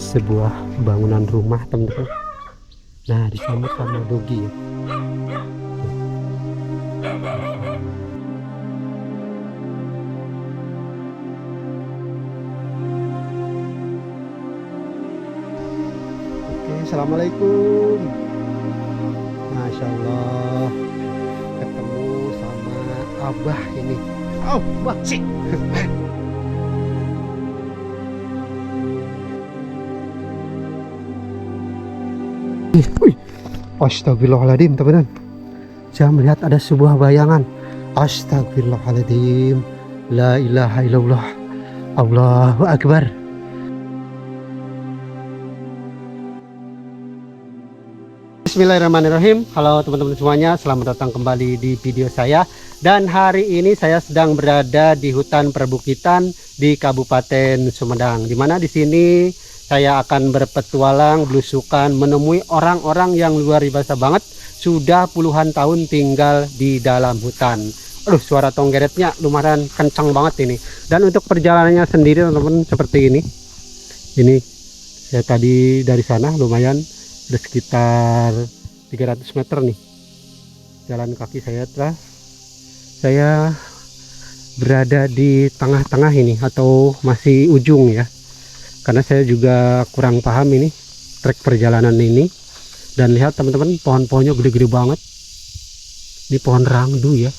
sebuah bangunan rumah teman-teman. Nah, disambut sama dogi ya. Oke, assalamualaikum. Masya Allah, ketemu sama Abah ini. Oh, Abah sih. Wih, astagfirullahaladzim teman-teman. Saya melihat ada sebuah bayangan. Astagfirullahaladzim. La ilaha illallah. Allahu Akbar. Bismillahirrahmanirrahim. Halo teman-teman semuanya, selamat datang kembali di video saya. Dan hari ini saya sedang berada di hutan perbukitan di Kabupaten Sumedang, dimana di sini saya akan berpetualang belusukan menemui orang-orang yang luar biasa banget, sudah puluhan tahun tinggal di dalam hutan. Aduh, suara tonggeretnya lumayan kencang banget ini. Dan untuk perjalanannya sendiri teman-teman seperti ini. Ini saya tadi dari sana lumayan ada sekitar 300 meter nih jalan kaki saya. Telah saya berada di tengah-tengah ini atau masih ujung ya, karena saya juga kurang paham ini trek perjalanan ini. Dan lihat teman-teman, pohon-pohonnya gede-gede banget. Ini pohon rangdu ya,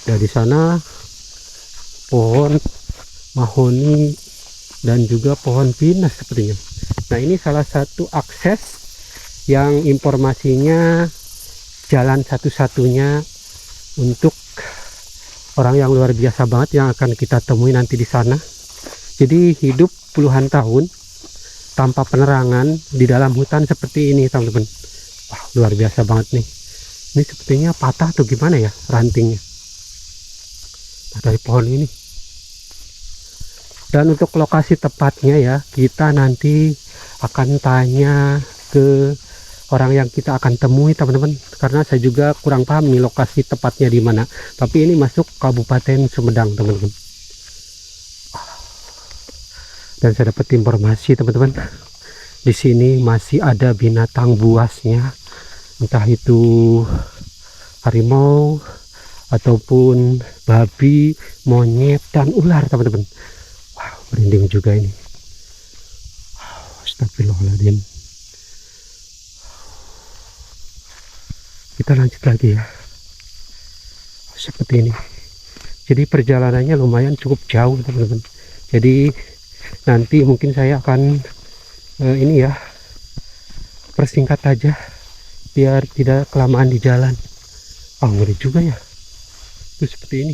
dan di sana pohon mahoni dan juga pohon pinus sepertinya. Nah, ini salah satu akses yang informasinya jalan satu-satunya untuk orang yang luar biasa banget yang akan kita temui nanti di sana. Jadi hidup puluhan tahun tanpa penerangan di dalam hutan seperti ini teman-teman. Wah, luar biasa banget nih. Ini sepertinya patah atau gimana ya rantingnya. Nah, dari pohon ini. Dan untuk lokasi tepatnya ya, kita nanti akan tanya ke orang yang kita akan temui teman-teman, karena saya juga kurang paham nih lokasi tepatnya di mana. Tapi ini masuk Kabupaten Sumedang teman-teman. Dan saya dapat informasi teman-teman, di sini masih ada binatang buasnya, entah itu harimau ataupun babi, monyet dan ular teman-teman. Wow, merinding juga ini. Wow, astagfirullahaladzim. Kita lanjut lagi ya, seperti ini. Jadi perjalanannya lumayan cukup jauh teman-teman. Jadi nanti mungkin saya akan ini ya, persingkat aja biar tidak kelamaan di jalan. Ngeri juga ya, itu seperti ini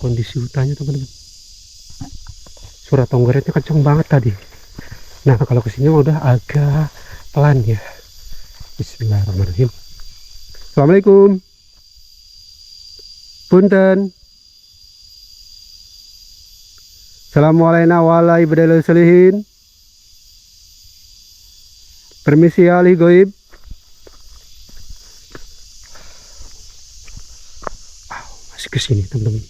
kondisi hutannya teman-teman. Suara tonggeretnya kencang banget tadi. Nah, kalau kesini udah agak pelan ya. Bismillahirrahmanirrahim. Assalamualaikum. Punten. Assalamualaikum warahmatullahi wabarakatuh. Permisi ahli goib. Masih ke sini teman-teman.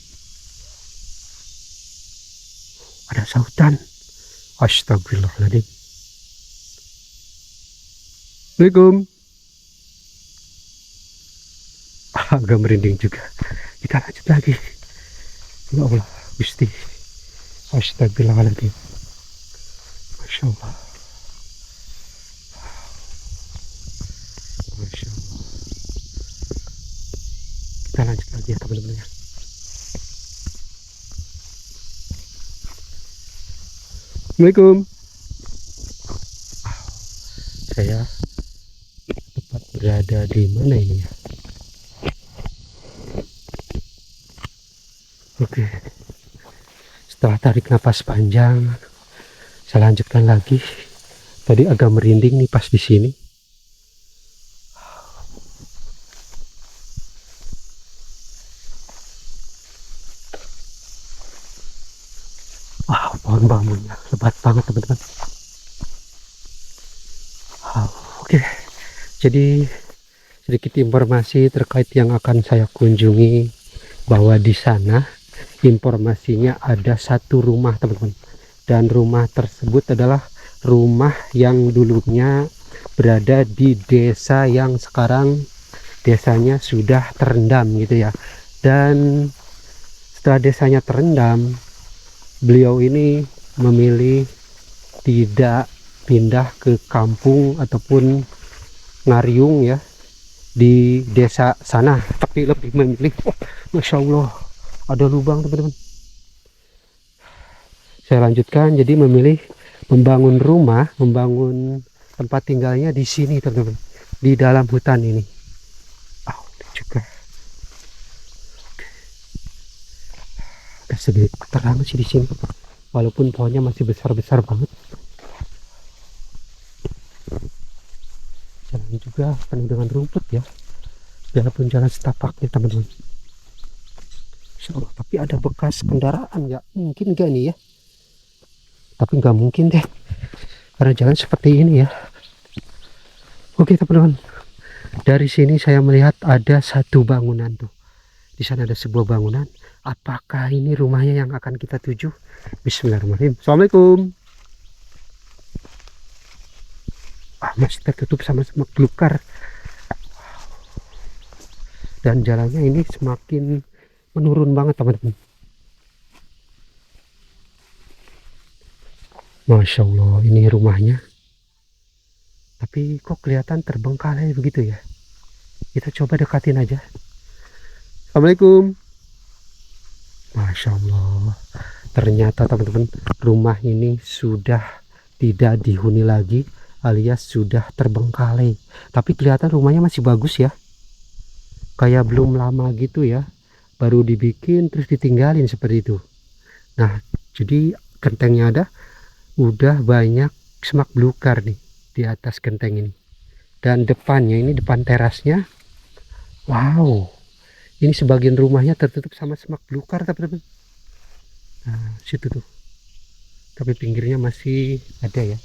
Ada sautan. Astagfirullahaladzim. Assalamualaikum. Agak merinding juga. Kita lanjut lagi. Ya Allah, Gusti. Astagfirullahaladzim. Masya Allah. Masya Allah. Kita lanjut lagi ya teman-teman ya. Assalamualaikum. Saya tepat berada di mana ini ya? Oke. Setelah tarik napas panjang, saya lanjutkan lagi. Tadi agak merinding nih pas di sini. Wow, pohon bambunya lebat banget teman-teman. Wow, oke. Jadi sedikit informasi terkait yang akan saya kunjungi, bahwa di sana informasinya ada satu rumah teman-teman, Dan rumah tersebut adalah rumah yang dulunya berada di desa yang sekarang desanya sudah terendam gitu ya. Dan setelah desanya terendam, beliau ini memilih tidak pindah ke kampung ataupun ngariung ya di desa sana, tapi lebih memilih, oh, Masya Allah, ada lubang teman-teman. Saya lanjutkan, jadi memilih membangun rumah, membangun tempat tinggalnya di sini teman-teman, di dalam hutan ini. Oh, juga ada sedikit terang sih di sini, walaupun pohonnya masih besar-besar banget. Jalan juga penuh dengan rumput ya, biarpun jalan setapak ya teman-teman. Insya Allah, tapi ada bekas kendaraan ya, mungkin enggak nih ya, tapi nggak mungkin deh karena jalan seperti ini ya. Oke teman-teman, dari sini saya melihat ada satu bangunan tuh, di sana ada sebuah bangunan. Apakah ini rumahnya yang akan kita tuju? Bismillahirrahmanirrahim. Assalamualaikum. Masih tertutup sama semak belukar, dan jalannya ini semakin menurun banget teman-teman. Masya Allah, ini rumahnya, tapi kok kelihatan terbengkalai begitu ya. Kita coba dekatin aja. Assalamualaikum. Masya Allah, ternyata teman-teman, rumah ini sudah tidak dihuni lagi, alias sudah terbengkalai. Tapi kelihatan rumahnya masih bagus ya, kayak belum lama gitu ya, baru dibikin terus ditinggalin seperti itu. Nah, jadi gentengnya ada, udah banyak semak belukar nih di atas genteng ini. Dan depannya ini, depan terasnya, wow, ini sebagian rumahnya tertutup sama semak belukar teman-teman. Nah, situ tuh, tapi pinggirnya masih ada ya.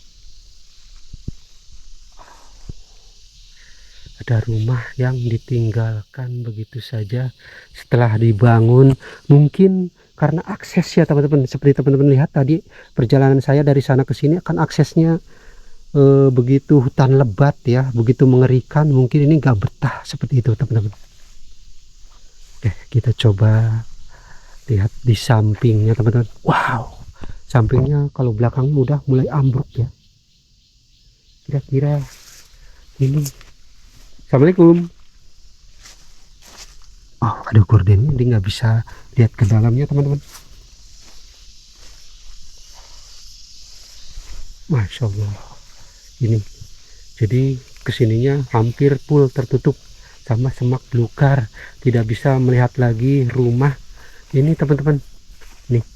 Ada rumah yang ditinggalkan begitu saja setelah dibangun, mungkin karena akses ya teman-teman. Seperti teman-teman lihat tadi perjalanan saya dari sana ke sini, kan aksesnya begitu hutan lebat ya, begitu mengerikan. Mungkin ini nggak betah seperti itu teman-teman. Oke, kita coba lihat di sampingnya teman-teman. Wow, sampingnya kalau belakangnya udah mulai ambruk ya. Kira-kira ini. Assalamualaikum. Oh, ada gordennya, dia nggak bisa lihat ke dalamnya teman-teman. Masya Allah, ini jadi kesininya hampir full tertutup sama semak belukar, tidak bisa melihat lagi rumah ini teman-teman. Nih,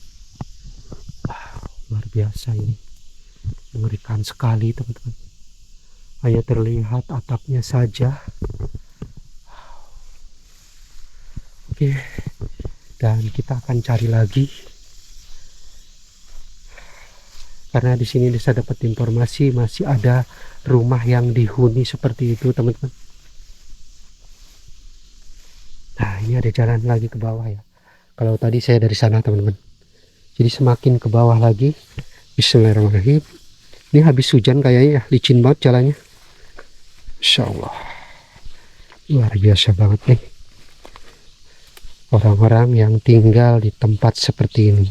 wow, luar biasa, ini mengerikan sekali teman-teman. Hanya terlihat atapnya saja. Oke, dan kita akan cari lagi, karena di sini saya dapat informasi masih ada rumah yang dihuni seperti itu teman-teman. Nah, ini ada jalan lagi ke bawah ya. Kalau tadi saya dari sana teman-teman, jadi semakin ke bawah lagi. Bismillahirrahmanirrahim. Ini habis hujan kayaknya ya, licin banget jalannya. Insya Allah, luar biasa banget nih orang-orang yang tinggal di tempat seperti ini.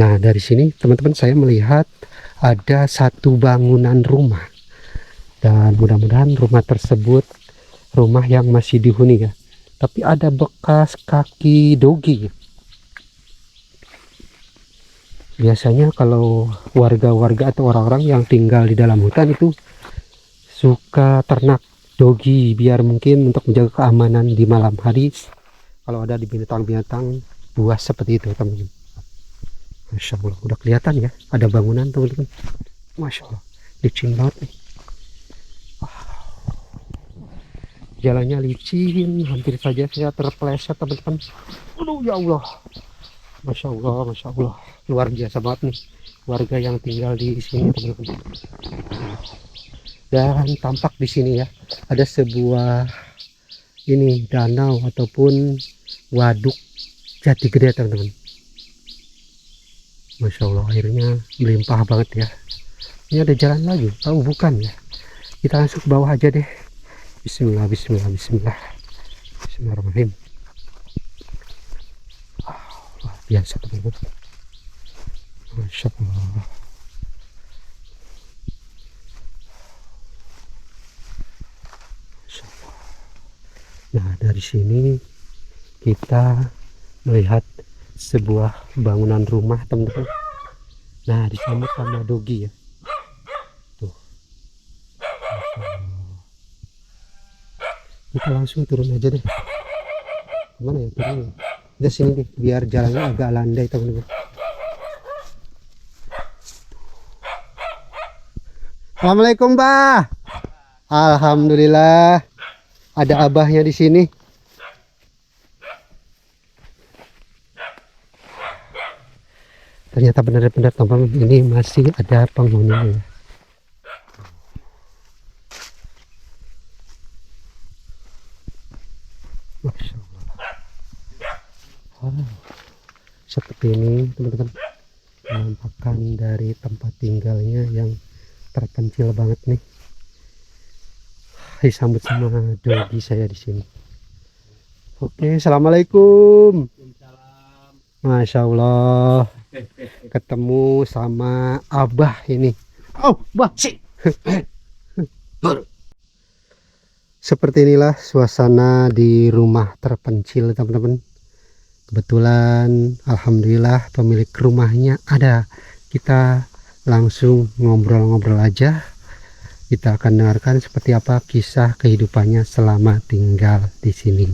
Nah, dari sini teman-teman saya melihat ada satu bangunan rumah, dan mudah-mudahan rumah tersebut rumah yang masih dihuni ya. Tapi ada bekas kaki dogi. Biasanya kalau warga-warga atau orang-orang yang tinggal di dalam hutan itu suka ternak dogi, biar mungkin untuk menjaga keamanan di malam hari kalau ada di binatang-binatang buas seperti itu teman-teman. Masya Allah, udah kelihatan ya ada bangunan teman-teman. Masya Allah, licin banget nih. Jalannya licin, hampir saja saya terpeleset teman-teman. Aduh ya Allah, Masya Allah, Masya Allah, luar biasa banget nih warga yang tinggal di sini teman-teman. Dan tampak di sini ya ada sebuah ini danau ataupun waduk jati gede teman-teman. Masya Allah, airnya melimpah banget ya. Ini ada jalan lagi. Oh bukan ya, kita langsung ke bawah aja deh. Bismillah, bismillah, bismillah. Bismillahirrahmanirrahim. Luar biasa teman-teman. Masya Allah. Masya Allah. Nah dari sini kita melihat sebuah bangunan rumah teman-teman. Nah di sana sama Dogi ya. Tuh. Masya Allah. Kita langsung turun aja deh. Mana ya turun? Kita sini deh, biar jalannya agak landai teman-teman. Assalamualaikum, Pak. Alhamdulillah. Ada abahnya di sini. Ternyata benar-benar teman-teman, ini masih ada penghuninya. Masya Allah. Wow. Seperti ini teman-teman, penampakan dari tempat tinggalnya yang terpencil banget nih. Disambut sama Dogi saya di sini. Oke, assalamualaikum. Masya Allah, ketemu sama abah ini. Oh, bah sih. Seperti inilah suasana di rumah terpencil teman-teman. Kebetulan alhamdulillah pemilik rumahnya ada. Kita langsung ngobrol-ngobrol aja. Kita akan dengarkan seperti apa kisah kehidupannya selama tinggal di sini.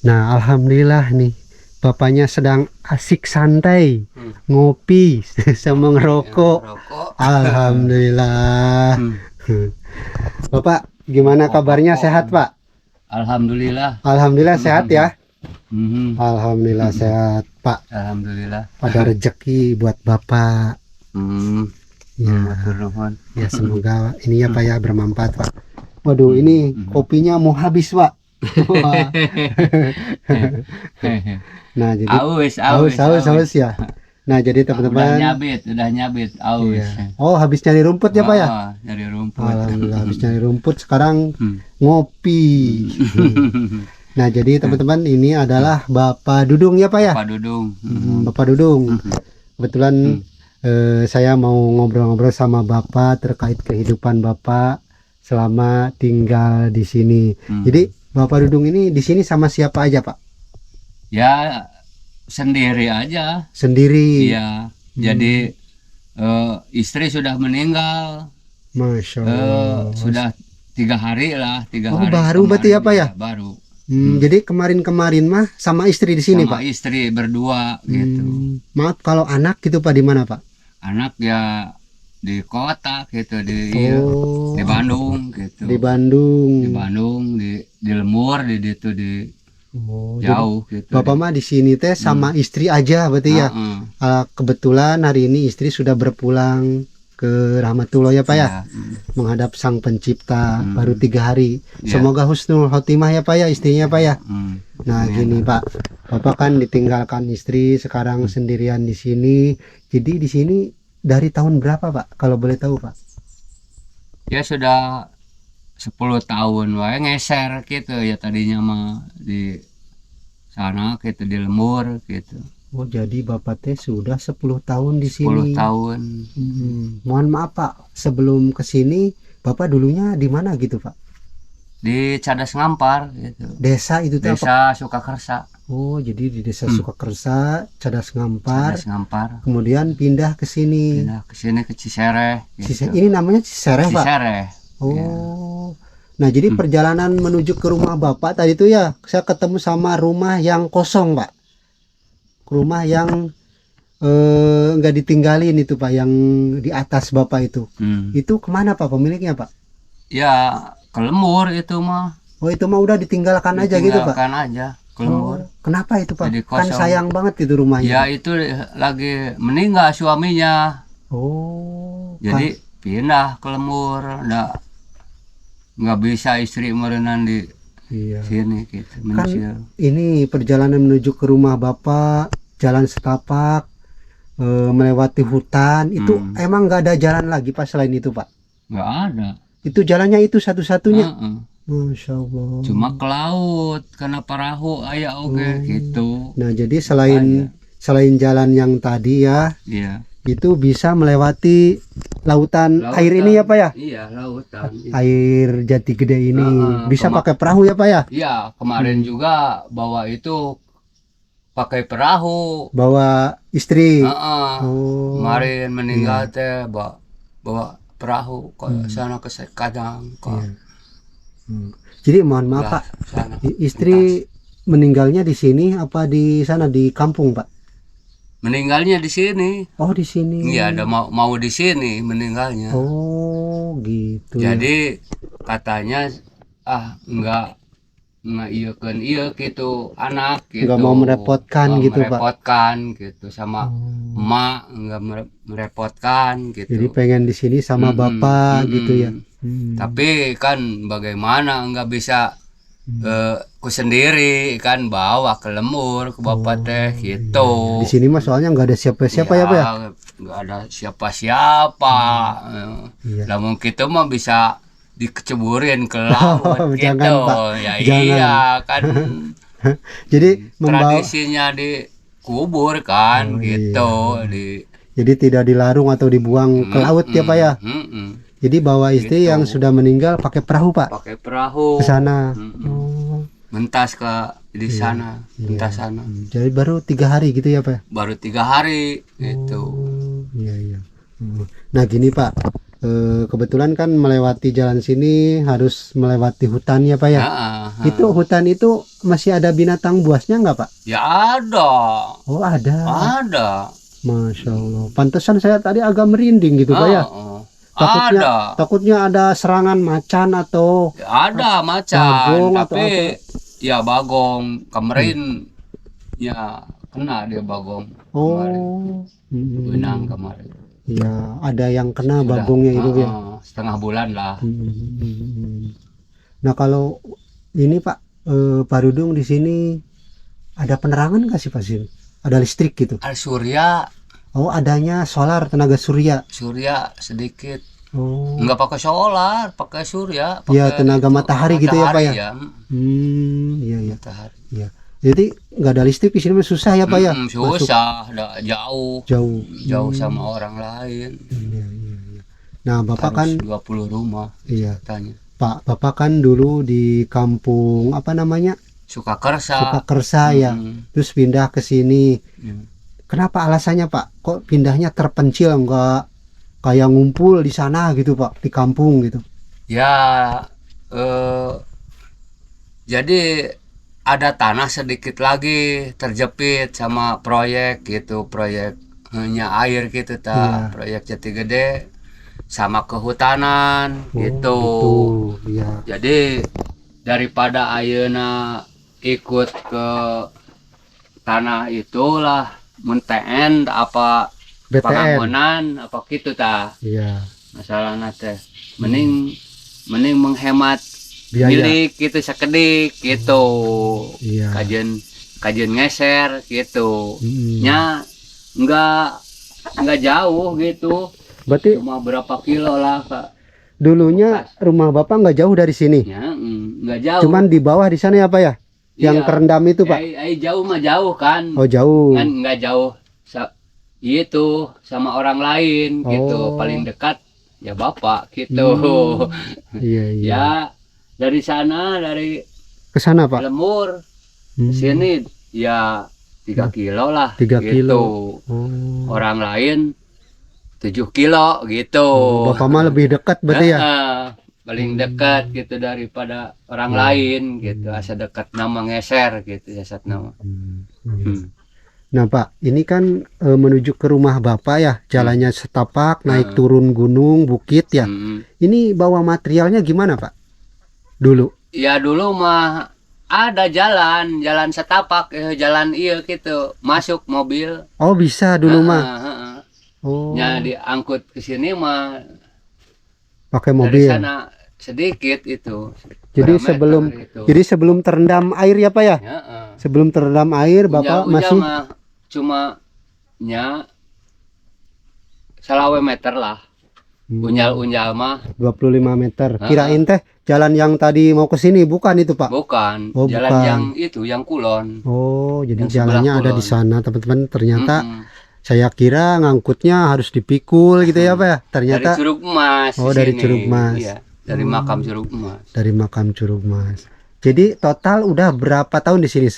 Nah, alhamdulillah nih bapaknya sedang asik santai, ngopi sama ngerokok. Alhamdulillah. Bapak, gimana kabarnya? Sehat, Pak? Alhamdulillah. Alhamdulillah sehat ya. Alhamdulillah sehat, Pak. Alhamdulillah. Ada rezeki buat Bapak. Ya, semoga ini ya Pak ya bermanfaat, Pak. Waduh, ini kopinya mau habis, Pak. Nah, jadi aus ya. Nah, jadi teman-teman udah nyabit aus. Iya. Oh, habis nyari rumput ya, Pak ya? Nyari rumput. Alhamdulillah, habis nyari rumput sekarang ngopi. Nah, jadi teman-teman ini adalah Bapak Dudung ya, Pak ya? Bapak Dudung. Bapak Dudung. Kebetulan saya mau ngobrol-ngobrol sama Bapak terkait kehidupan Bapak selama tinggal di sini. Jadi Bapak Dudung ini di sini sama siapa aja, Pak? Ya sendiri aja. Sendiri. Iya. Jadi istri sudah meninggal. Masya Allah. Sudah 3 hari lah. 3 Oh, hari. baru berarti ya, Pak ya? Baru. Jadi kemarin-kemarin mah sama istri di sini, Sama Pak? istri berdua gitu. Maaf, kalau anak gitu Pak di mana, Pak? Anak ya di kota gitu, di Bandung gitu. Di Bandung. Di Bandung, di Lemur, di itu di jauh gitu. Bapak mah di sini teh sama istri aja berarti ya. Kebetulan hari ini istri sudah berpulang ke Rahmatullah ya Pak ya, menghadap Sang Pencipta baru 3 hari. Semoga husnul khotimah ya Pak ya istrinya Pak ya. Nah gini Pak, Bapak kan ditinggalkan istri sekarang sendirian di sini. Jadi di sini dari tahun berapa Pak kalau boleh tahu Pak? Ya sudah 10 tahun wae ngeser gitu ya, tadinya mah di sana gitu di Lemur gitu. Oh, jadi Bapak teh sudah 10 tahun di sini. 10 tahun. Mohon maaf Pak, sebelum ke sini Bapak dulunya di mana gitu Pak? Di Cadas Ngampar gitu. Desa itu tuh Desa apa? Sukakersa. Oh, jadi di Desa Sukakersa, Cadas Ngampar. Cadas Ngampar. Kemudian pindah ke sini. Pindah ke sini ke Cisereh gitu. Ini namanya Cisereh, Pak? Cisereh. Oh. Ya. Nah, jadi perjalanan menuju ke rumah Bapak tadi itu ya, saya ketemu sama rumah yang kosong, Pak. Rumah yang nggak ditinggalin itu Pak, yang di atas Bapak itu. Itu kemana Pak pemiliknya Pak? Ya ke Lemur itu mah. Oh, itu mah udah ditinggalkan aja gitu Pak? Ditinggalkan aja ke Lemur. Kenapa itu Pak? Jadi Kan sayang banget itu rumahnya. Ya itu lagi meninggal suaminya. Oh. Jadi pindah ke Lemur. Nggak bisa istri merenan di sini gitu. Kan ini perjalanan menuju ke rumah Bapak, jalan setapak, melewati hutan itu emang nggak ada jalan lagi Pak selain itu Pak? Nggak ada. Itu jalannya itu satu-satunya. Heeh. Masya Allah. Cuma ke laut karena perahu aya oge gitu. Nah jadi selain jalan yang tadi ya, Iya. itu bisa melewati lautan air ini ya Pak ya? Iya, lautan. Air Jati Gede ini bisa pakai perahu ya Pak ya? Iya, kemarin juga bawa itu pakai perahu. Bawa istri. Oh. Kemarin meninggal teh bawa perahu ke sana ke Kadang ke. Jadi mohon maaf Pak, sana. Istri meninggalnya di sini apa di sana di kampung Pak? Meninggalnya di sini. Oh di sini. Iya, ada mau di sini meninggalnya. Oh gitu. Jadi katanya enggak iya gitu anak gitu. Enggak mau merepotkan gitu Pak. Merepotkan gitu sama emak, enggak merepotkan gitu. Jadi pengen di sini sama bapak gitu ya. Tapi kan bagaimana enggak bisa ku sendiri kan bawa ke lemur ke bapak teh gitu. Di sini mah soalnya nggak ada siapa-siapa ya Pak ya. Nggak ada siapa-siapa. Namun kita mah bisa dikeceburin ke laut gitu. Jangan, Pak. Ya Jangan. iya kan. Jadi membawa Tradisinya dikubur kan gitu. Jadi tidak dilarung atau dibuang ke laut ya Pak ya. Jadi bawa istri Gitu. yang sudah meninggal pakai perahu Pak. Pakai perahu Ke sana. mentas ke di sana, mentas sana. Jadi baru 3 hari gitu ya Pak? Baru 3 hari gitu. Iya. Nah gini Pak, kebetulan kan melewati jalan sini harus melewati hutan ya Pak ya. Itu hutan itu masih ada binatang buasnya nggak Pak? Ya ada. Oh ada. Ada. Masya Allah. Pantesan saya tadi agak merinding gitu Pak ya. Takutnya ada serangan macan atau ada macan, bagong tapi atau ya bagong kemarin ya kena dia bagong kemarin. Benang kemarin. Ya ada yang kena bagongnya itu ya. Setengah bulan lah. Nah kalau ini Pak Pak Dudung di sini ada penerangan nggak sih Pak sini? Ada listrik gitu? Ada surya. Oh adanya solar tenaga surya. Surya sedikit. Oh. Enggak pakai solar, pakai surya. Ya tenaga matahari gitu ya Pak ya. Iya. Matahari. Ya. Jadi nggak ada listrik di sini susah ya Pak ya. Susah, jauh sama orang lain. Iya. Nah Bapak kan 20 rumah. Iya. Tanya. Pak Bapak kan dulu di kampung apa namanya? Sukakersa ya. Terus pindah ke sini. Kenapa alasannya Pak? Kok pindahnya terpencil enggak kayak ngumpul di sana gitu Pak, di kampung gitu? Ya jadi ada tanah sedikit lagi terjepit sama proyek gitu, proyeknya air gitu proyek Jati Gede sama kehutanan gitu. Ya. Jadi daripada ayeuna ikut ke tanah itulah munten apa BTN pangamunan apa gitu Iya. masalahnya teh mending menghemat biaya milik gitu sekedik gitu. Iya. kajian ngeser gitu. Nya enggak jauh gitu. Berarti cuma berapa kilo lah Kak. Dulunya rumah Bapak nggak jauh dari sini? Ya, enggak jauh. Cuman di bawah di sana ya Pak ya? Yang kerendam itu Pak? Jauh mah jauh kan. Oh jauh. Kan enggak jauh itu sama orang lain gitu. Paling dekat ya Bapak gitu. Iya. Ya dari sana dari ke sana Pak? Lemur ke sini ya 3 kilo lah 3 gitu. kilo. Orang lain 7 kilo gitu. Bapak mah lebih dekat berarti ya? Paling dekat gitu daripada orang lain gitu. Asa dekat nama ngeser gitu jasad nama. Nah Pak, ini kan menuju ke rumah Bapak ya, jalannya setapak, naik turun gunung, bukit ya. Ini bawa materialnya gimana Pak? Dulu? Ya dulu mah ada jalan setapak, jalan iya gitu, masuk mobil. Oh bisa dulu mah? Ya diangkut ke sini mah pakai mobil. Dari sana sedikit itu. Jadi sebelum terendam air ya Pak ya? Sebelum terendam air Bapak masih cuma salawe meter lah. Unjal-unjal mah 25 meter. Kirain teh jalan yang tadi mau ke sini, bukan itu Pak? bukan. Oh, Jalan bukan. yang itu, yang kulon. Oh, jadi Yang sebelah jalannya ada di kulon. sana teman-teman. Ternyata Mm-mm. saya kira ngangkutnya harus dipikul gitu ya Pak ya. Dari Ternyata Curug Emas. Oh, di dari sini. Curug Mas. Iya, dari makam Curug Emas. dari makam Curug Mas. Jadi total udah berapa tahun di sini?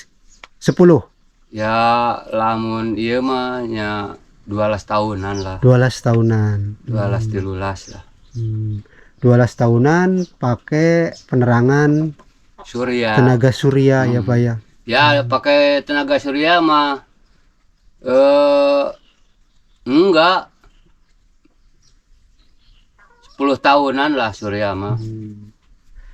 10, Ya, lamun iya mah nya 12 tahunan lah. 12 tahunan. 12 13 lah. 12 tahunan pakai penerangan Surya. tenaga surya ya Pak ya. Ya, pakai tenaga surya mah enggak 10 tahunan lah surya mah. Ya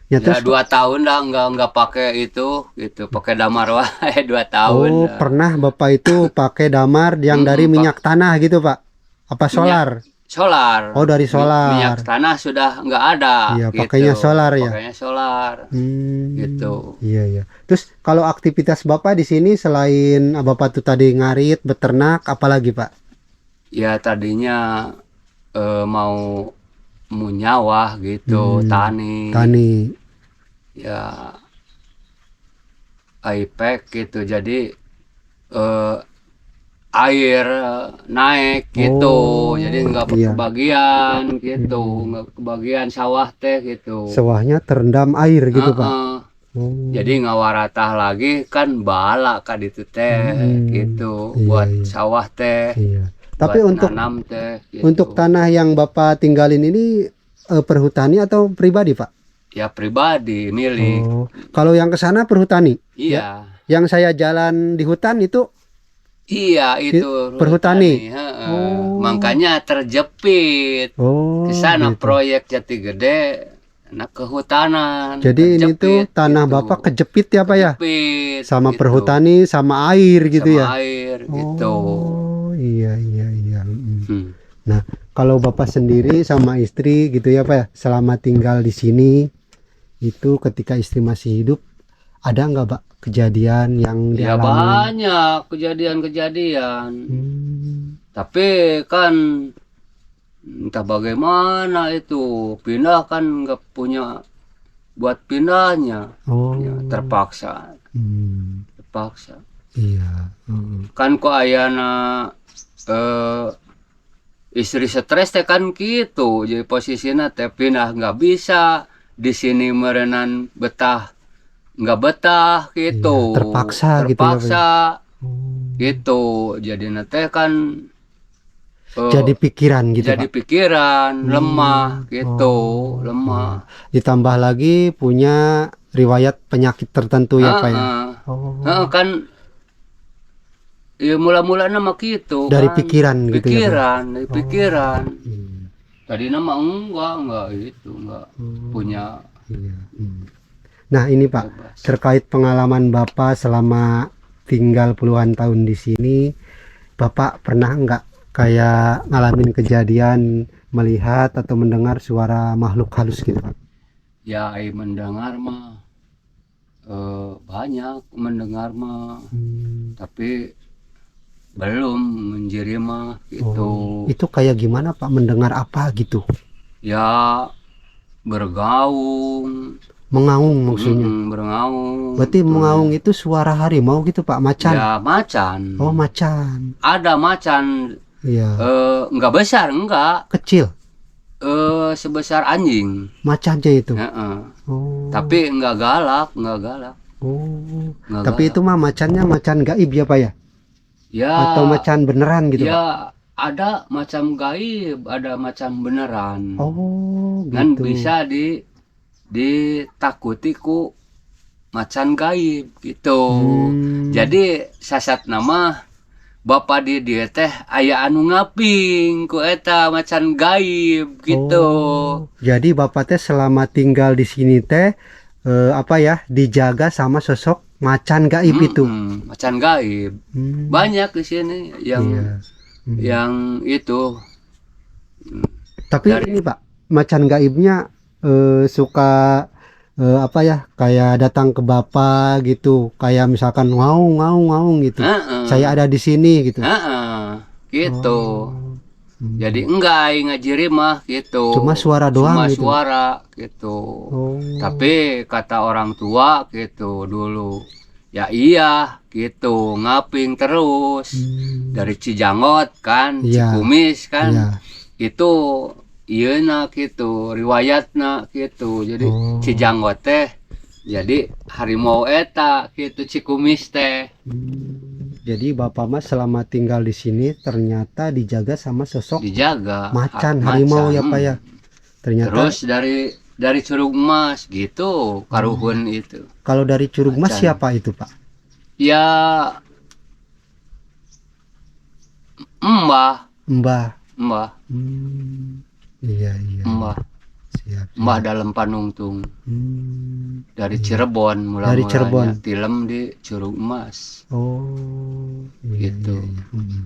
Ya, terus 2 tahun lah enggak pakai itu gitu, pakai damar wae 2 tahun. oh, dah. pernah Bapak itu pakai damar yang dari minyak tanah gitu Pak? Apa solar? Solar. Oh, dari solar. Minyak tanah sudah enggak ada. Iya, gitu. pakainya solar ya. Pakainya solar. Gitu. Iya ya. Terus kalau aktivitas Bapak di sini selain Bapak tuh tadi ngarit, beternak, apalagi Pak? Ya tadinya mau munyawah gitu, tani. Tani. Ya IPEC gitu, jadi air naik gitu, jadi nggak iya. kebagian gitu, nggak kebagian sawah teh gitu. Sawahnya terendam air gitu Pak. Heeh. Oh. Jadi ngawaratah lagi kan bala kan itu teh gitu, Iya, buat iya. sawah teh, Iya. Tapi buat untuk nanam teh gitu. untuk tanah yang Bapak tinggalin ini perhutani atau pribadi Pak? Ya pribadi milik. Oh. Kalau yang ke sana perhutani? Iya. Yang saya jalan di hutan itu Iya itu perhutani. heeh. Oh. Makanya terjepit Oh. ke sana gitu. proyek Jati Gede, anak kehutanan. Jadi ini tuh terjepit tanah gitu. Bapak kejepit ya Pak ya? Kejepit, Sama gitu. perhutani sama air gitu Sama ya? air gitu. Oh iya iya iya. Hmm. Nah kalau Bapak sendiri sama istri gitu ya Pak ya, selama tinggal di sini itu ketika istri masih hidup ada nggak Pak kejadian yang Ya dialami? banyak kejadian-kejadian. Tapi kan entah bagaimana itu pindah kan nggak punya buat pindahnya. Oh Ya, terpaksa. Terpaksa. iya. Kan kok ayana istri stres teh kan gitu, jadi posisinya teh pindah nggak bisa, di sini merenan betah nggak betah gitu. Iya, terpaksa gitu ya, Pak. Gitu, jadi teh kan Jadi pikiran gitu jadi Pak. pikiran lemah gitu, lemah. Ditambah lagi punya riwayat penyakit tertentu ya Pak ya. Kan ya mula-mulanya mah gitu Dari kan. pikiran gitu ya, Pak? Dari pikiran. Tadi nama enggak itu, enggak punya. Iya. Nah ini Pak, Bebas. terkait pengalaman Bapak selama tinggal puluhan tahun di sini, Bapak pernah nggak kayak ngalamin kejadian melihat atau mendengar suara makhluk halus gitu Pak? Ya, mendengar mah banyak mendengar mah, tapi belum menjadi mah gitu. Itu kayak gimana Pak, mendengar apa gitu? Ya bergaung, Mengaung maksudnya. bergaung. Berarti mengaung itu suara harimau gitu Pak, macan? Ya macan. Oh macan. Ada macan. Iya. Enggak besar, enggak. Kecil. Sebesar anjing. Macannya itu. Oh. Tapi enggak galak. Oh. Enggak Tapi galak. itu mah macannya macan gaib ya Pak ya? Ya. Atau macan beneran gitu Pak? Ya ada macam gaib, ada macam beneran. Oh gitu. Kan bisa ditakuti ku macan gaib gitu. Jadi sasat nama Bapak di dia teh aya anu ngaping ku eta macan gaib gitu. Jadi Bapak teh selama tinggal di sini teh apa ya, dijaga sama sosok macan gaib itu. Macan gaib. Banyak di sini yang yang itu. Tapi ini Pak, macan gaibnya suka apa ya, kayak datang ke Bapak gitu, kayak misalkan ngaung gitu. Saya ada di sini gitu. Gitu. Jadi enggak ngajiri mah gitu. Cuma suara doang Cuma gitu. suara gitu. Oh. Tapi kata orang tua gitu dulu. Ya iya gitu, ngaping terus. Dari Cijangot kan, Iya. Cikumis kan. Iya. Itu iya nak gitu, riwayatna gitu. Jadi Oh. Cijangot teh jadi harimau eta gitu, Cikumis teh. Jadi Bapak Mas selama tinggal di sini ternyata dijaga sama sosok Dijaga macan harimau ya Pak ya. Ternyata Terus dari Curug Emas gitu karuhun itu. kalau dari Curug Mas Macan. siapa itu Pak? Ya Mbah, Mbah. Mbah, Iya iya. Mbah, Siap. Mbah dalam Panungtung. Dari Cirebon Dari Cirebon. mula-mulanya tilem di Curug Emas. Oh. Iya, Gitu. iya, iya.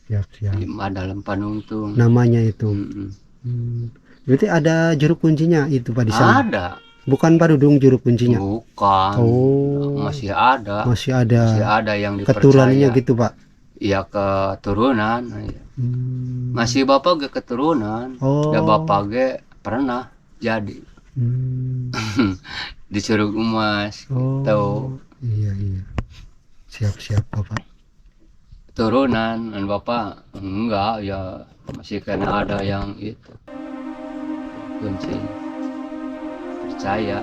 Siap siap. Di Mbah dalam Panungtung. Namanya itu. Mm-mm. Berarti ada juru kuncinya itu Pak di sana? Ada. Bukan Pak Dudung juru kuncinya? Bukan. Oh. Masih ada. Masih ada. Masih ada yang Keturunannya dipercaya. gitu Pak? Iya keturunan. Masih bapak ge keturunan. Oh. Da bapak ge pernah jadi di Curug Emas gitu. Iya iya. Siap siap Bapak. Turunan dan bapak enggak ya masih kena ada yang itu kunci percaya.